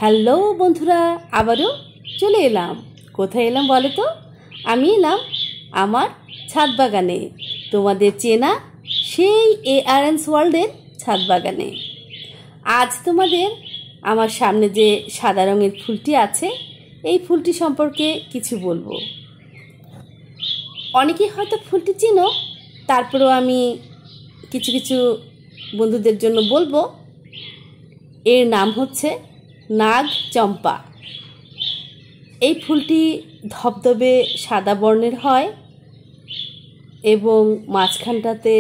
Hello বন্ধুরা, আবারও চলে এলাম। কোথায় এলাম বলো তো? আমি এলাম আমার ছাদ বাগানে, তোমাদের চেনা সেই ARN's ওয়ার্ল্ডের ছাদ বাগানে। আজ তোমাদের আমার সামনে যে সাদা রঙের ফুলটি আছে, এই ফুলটি সম্পর্কে কিছু বলবো। অনেকেই হয়তো ফুলটি চিনো, তারপরেও আমি কিছু কিছু বন্ধুদের জন্য বলবো। এর নাম হচ্ছে নাগ চম্পা। এই ফুলটি ধবধবে সাদা বর্ণের হয় এবং মাঝখানটাতে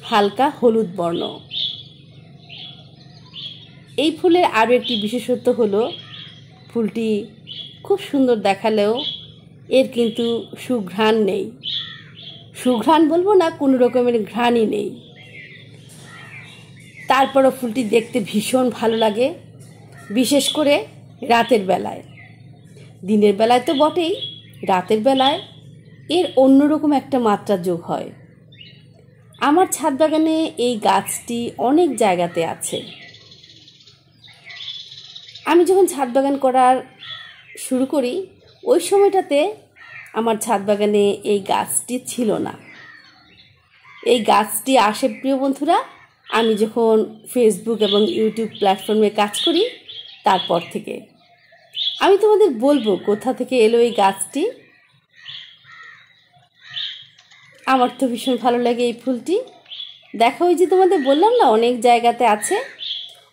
হালকা হলুদ বর্ণ। এই ফুলের আরও একটি বিশেষত্ব হলো, ফুলটি খুব সুন্দর দেখালেও এর কিন্তু সুঘ্রাণ নেই। সুঘ্রাণ বলবো না, কোনো রকমের ঘ্রাণই নেই। তারপরও ফুলটি দেখতে ভীষণ ভালো লাগে, বিশেষ করে রাতের বেলায়। দিনের বেলায় তো বটেই, রাতের বেলায় এর অন্যরকম একটা মাত্রা যোগ হয়। আমার ছাদ বাগানে এই গাছটি অনেক জায়গাতে আছে। আমি যখন ছাদ বাগান করার শুরু করি, ওই সময়টাতে আমার ছাদ বাগানে এই গাছটি ছিল না। এই গাছটি আসে প্রিয় বন্ধুরা, আমি যখন ফেসবুক এবং ইউটিউব প্ল্যাটফর্মে কাজ করি তারপর থেকে। আমি তোমাদের বলবো কোথা থেকে এলো এই গাছটি। আমার তো ভীষণ ভালো লাগে এই ফুলটি। দেখো, ওই যে তোমাদের বললাম না অনেক জায়গাতে আছে,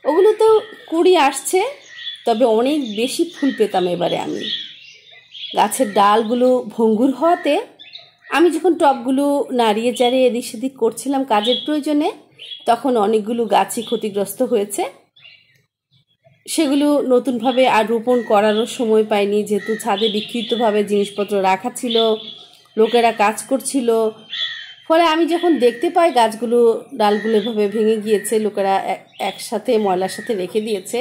ওগুলো তো কুড়ি আসছে, তবে অনেক বেশি ফুল পেতাম এবারে আমি। গাছের ডালগুলো ভঙ্গুর হওয়াতে আমি যখন টবগুলো নাড়িয়ে চাড়িয়ে এদিক সেদিক করছিলাম কাজের প্রয়োজনে, তখন অনেকগুলো গাছই ক্ষতিগ্রস্ত হয়েছে। সেগুলো নতুনভাবে আর রোপণ করারও সময় পাইনি, যেহেতু ছাদে বিক্ষিপ্তভাবে জিনিসপত্র রাখা ছিল, লোকেরা কাজ করছিল। ফলে আমি যখন দেখতে পাই গাছগুলো ডালগুলো এভাবে ভেঙে গিয়েছে, লোকেরা একসাথে ময়লার সাথে রেখে দিয়েছে,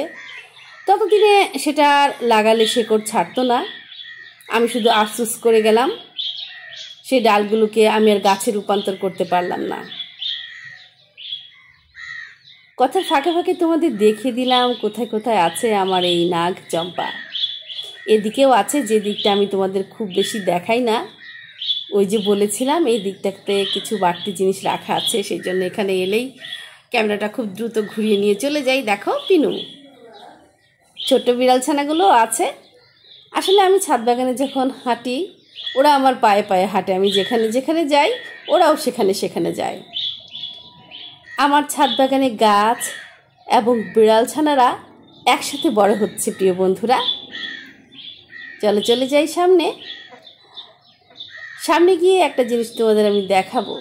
ততদিনে সেটা লাগালে শেকড় ছাড়তো না। আমি শুধু আফসোস করে গেলাম, সেই ডালগুলোকে আমি আর গাছে রূপান্তর করতে পারলাম না। কথার ফাঁকে ফাঁকে তোমাদের দেখিয়ে দিলাম কোথায় কোথায় আছে আমার এই নাগ চম্পা। এদিকেও আছে, যে দিকটা আমি তোমাদের খুব বেশি দেখাই না। ওই যে বলেছিলাম এই দিকটাতে কিছু বাড়তি জিনিস রাখা আছে, সেই জন্য এখানে এলেই ক্যামেরাটা খুব দ্রুত ঘুরিয়ে নিয়ে চলে যাই। দেখো পিনু, ছোট্ট বিড়াল ছানাগুলো আছে। আসলে আমি ছাদ বাগানে যখন হাঁটি, ওরা আমার পায়ে পায়ে হাঁটে। আমি যেখানে যেখানে যাই, ওরাও সেখানে সেখানে যায়। আমার ছাদ বাগানে গাছ এবং বিড়াল ছানারা একসাথে বড় হচ্ছে প্রিয় বন্ধুরা। চলো চলে যাই সামনে। সামনে গিয়ে একটা জিনিস তোমাদের আমি দেখাবো,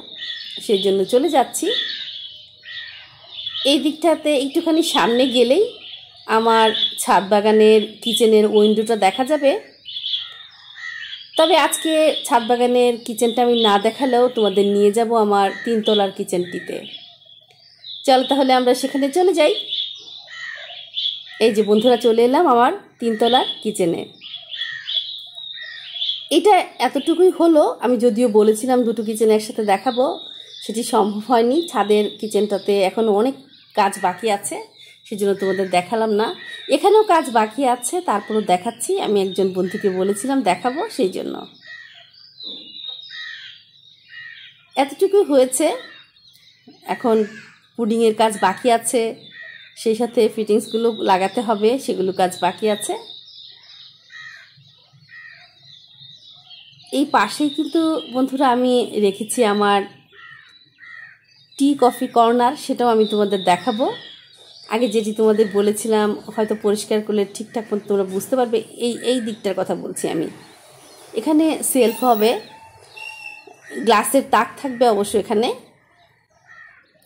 সেই জন্য চলে যাচ্ছি। এই দিকটাতে একটুখানি সামনে গেলেই আমার ছাদ বাগানের কিচেনের উইন্ডোটা দেখা যাবে। তবে আজকে ছাদ বাগানের কিচেনটা আমি না দেখালেও তোমাদের নিয়ে যাব আমার 3 তলার কিচেনটিতে। চলো তাহলে আমরা সেখানে চলে যাই। এই যে বন্ধুরা, চলে এলাম আমার 3 তলার কিচেনে। এটা এতটুকুই হলো। আমি যদিও বলেছিলাম দুটো কিচেন একসাথে দেখাবো, সেটি সম্ভব হয়নি। ছাদের কিচেনটাতে এখনও অনেক কাজ বাকি আছে, সেজন্য তোমাদের দেখালাম না। এখানেও কাজ বাকি আছে, তারপরও দেখাচ্ছি। আমি একজন বন্ধুকে বলেছিলাম দেখাবো, সেই জন্য। এতটুকুই হয়েছে। এখন পুডিংয়ের কাজ বাকি আছে, সেই সাথে ফিটিংসগুলো লাগাতে হবে, সেগুলো কাজ বাকি আছে। এই পাশেই কিন্তু বন্ধুরা আমি রেখেছি আমার টি কফি কর্নার, সেটাও আমি তোমাদের দেখাবো। আগে যেটি তোমাদের বলেছিলাম, হয়তো পরিষ্কার করলে ঠিকঠাক মতো তোমরা বুঝতে পারবে। এই দিকটার কথা বলছি আমি। এখানে সেলফ হবে, গ্লাসের তাক থাকবে অবশ্য এখানে।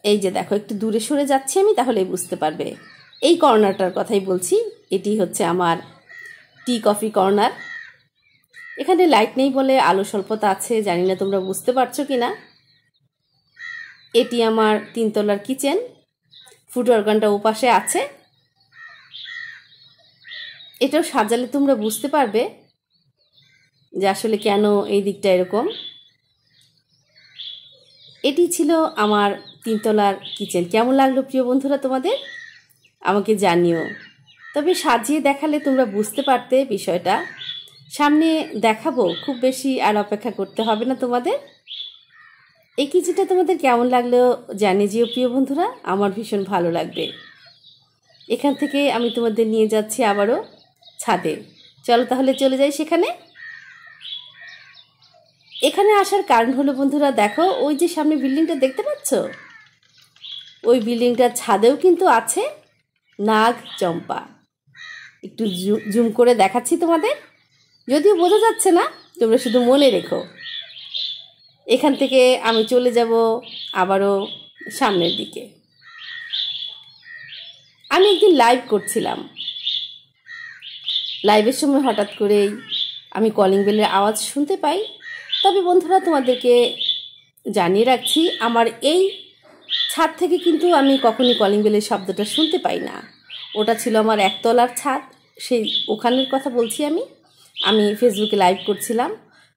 এই যে দেখো, একটু দূরে সরে যাচ্ছি আমি, তাহলেই বুঝতে পারবে। এই কর্নারটার কথাই বলছি। এটি হচ্ছে আমার টি কফি কর্নার। এখানে লাইট নেই বলে আলো স্বল্পতা আছে, জানি না তোমরা বুঝতে পারছো কি না। এটি আমার 3 তলার কিচেন। ফুড অর্গানটা ওপাশে আছে। এটাও সাজালে তোমরা বুঝতে পারবে যে আসলে কেন এই দিকটা এরকম। এটি ছিল আমার 3 তলার কিচেন। কেমন লাগলো প্রিয় বন্ধুরা তোমাদের? আমাকে জানিও। তবে সাজিয়ে দেখালে তোমরা বুঝতে পারতে বিষয়টা। সামনে দেখাবো, খুব বেশি আর অপেক্ষা করতে হবে না তোমাদের। এই কিচিটা তোমাদের কেমন লাগলো জানিয়ে যেও প্রিয় বন্ধুরা, আমার ভীষণ ভালো লাগবে। এখান থেকে আমি তোমাদের নিয়ে যাচ্ছি আবারও ছাদে। চলো তাহলে চলে যাই সেখানে। এখানে আসার কারণ হলো বন্ধুরা, দেখো ওই যে সামনে বিল্ডিংটা দেখতে পাচ্ছ, ওই বিল্ডিংটার ছাদেও কিন্তু আছে নাগ চম্পা। একটু জুম করে দেখাচ্ছি তোমাদের, যদিও বোঝা যাচ্ছে না, তোমরা শুধু মনে রেখো। এখান থেকে আমি চলে যাব আবারও সামনের দিকে। আমি একদিন লাইভ করছিলাম, লাইভের সময় হঠাৎ করেই আমি কলিং বেলের আওয়াজ শুনতে পাই। তবে বন্ধুরা তোমাদেরকে জানিয়ে রাখছি, আমার এই ছাদ থেকে কিন্তু আমি কখনই কলিং বেলের শব্দটা শুনতে পাই না। ওটা ছিল আমার একতলার ছাদ, সেই ওখানের কথা বলছি আমি ফেসবুকে লাইভ করছিলাম,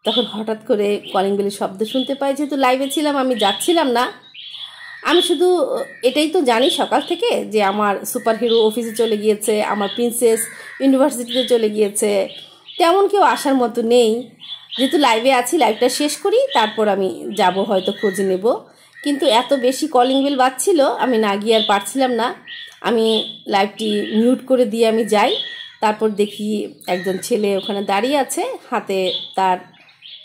তখন হঠাৎ করে কলিং বেলের শব্দ শুনতে পাই। যেহেতু লাইভে ছিলাম, আমি যাচ্ছিলাম না, আমি শুধু এটাই তো জানি সকাল থেকে যে আমার সুপারহিরো অফিসে চলে গিয়েছে, আমার প্রিন্সেস ইউনিভার্সিটিতে চলে গিয়েছে, তেমন কেউ আসার মতো নেই। যেহেতু লাইভে আছি, লাইভটা শেষ করি, তারপর আমি যাব, হয়তো খোঁজ নেব। কিন্তু এত বেশি কলিং বেল বাজছিল, আমি না গিয়ে আর পারছিলাম না। আমি লাইভটি মিউট করে দিয়ে আমি যাই। তারপর দেখি একজন ছেলে ওখানে দাঁড়িয়ে আছে, হাতে তার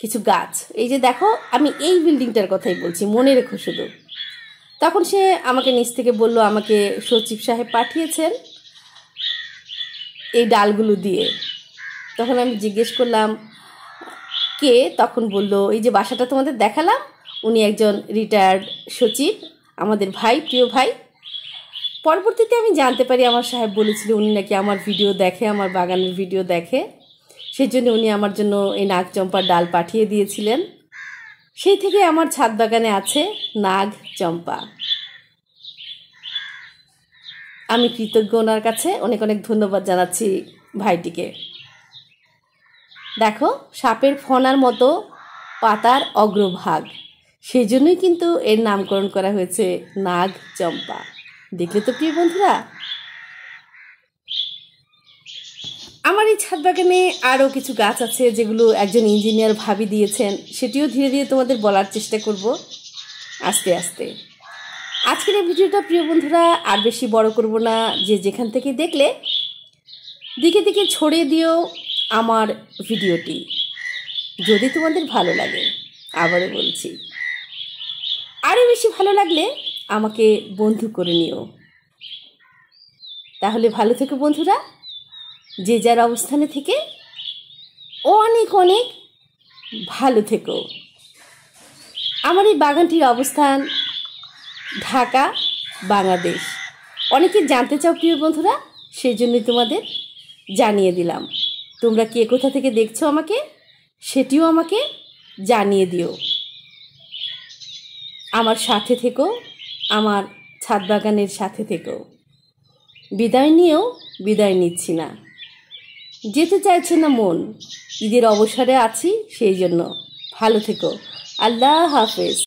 কিছু গাছ। এই যে দেখো, আমি এই বিল্ডিংটার কথাই বলছি, মনে রেখো শুধু। তখন সে আমাকে নিচ থেকে বলল, আমাকে সচিব সাহেব পাঠিয়েছেন এই ডালগুলো দিয়ে। তখন আমি জিজ্ঞেস করলাম কে, তখন বলল এই যে বাসাটা তোমাদের দেখালাম, উনি একজন রিটায়ার্ড সচিব, আমাদের ভাই, প্রিয় ভাই। পরবর্তীতে আমি জানতে পারি আমার সাহেব বলেছিল উনি নাকি আমার ভিডিও দেখে, আমার বাগানের ভিডিও দেখে, সেই জন্য উনি আমার জন্য এই নাগ চম্পার ডাল পাঠিয়ে দিয়েছিলেন। সেই থেকে আমার ছাদ বাগানে আছে নাগ চম্পা। আমি কৃতজ্ঞ ওনার কাছে, অনেক অনেক ধন্যবাদ জানাচ্ছি ভাইটিকে। দেখো, সাপের ফনার মতো পাতার অগ্রভাগ, সেই জন্যই কিন্তু এর নামকরণ করা হয়েছে নাগ চম্পা। দেখলে তো প্রিয় বন্ধুরা। আমার এই ছাদ বাগানে আরও কিছু গাছ আছে যেগুলো একজন ইঞ্জিনিয়ার ভাবি দিয়েছেন, সেটিও ধীরে ধীরে তোমাদের বলার চেষ্টা করব আস্তে আস্তে। আজকের এই ভিডিওটা প্রিয় বন্ধুরা আর বেশি বড় করব না, যে যেখান থেকে দেখলে দিকে দিকে ছড়িয়ে দিও আমার ভিডিওটি, যদি তোমাদের ভালো লাগে। আবারও বলছি, আরও বেশি ভালো লাগলে আমাকে বন্ধু করে নিও। তাহলে ভালো থেকো বন্ধুরা, যে যার অবস্থানে থেকে অনেক অনেক ভালো থেকো। আমার এই বাগানটির অবস্থান ঢাকা, বাংলাদেশ। অনেকে জানতে চাও প্রিয় বন্ধুরা, সেই জন্যই তোমাদের জানিয়ে দিলাম। তোমরা কে কোথা থেকে দেখছো আমাকে, সেটিও আমাকে জানিয়ে দিও। আমার সাথে থেকো, আমার ছাদ বাগানের সাথে থেকো। বিদায় নিয়েও বিদায় নিচ্ছি না, যেতে চাইছে না মন, ঈদের অবসরে আছি সেই জন্য। ভালো থেকো, আল্লাহ হাফেজ।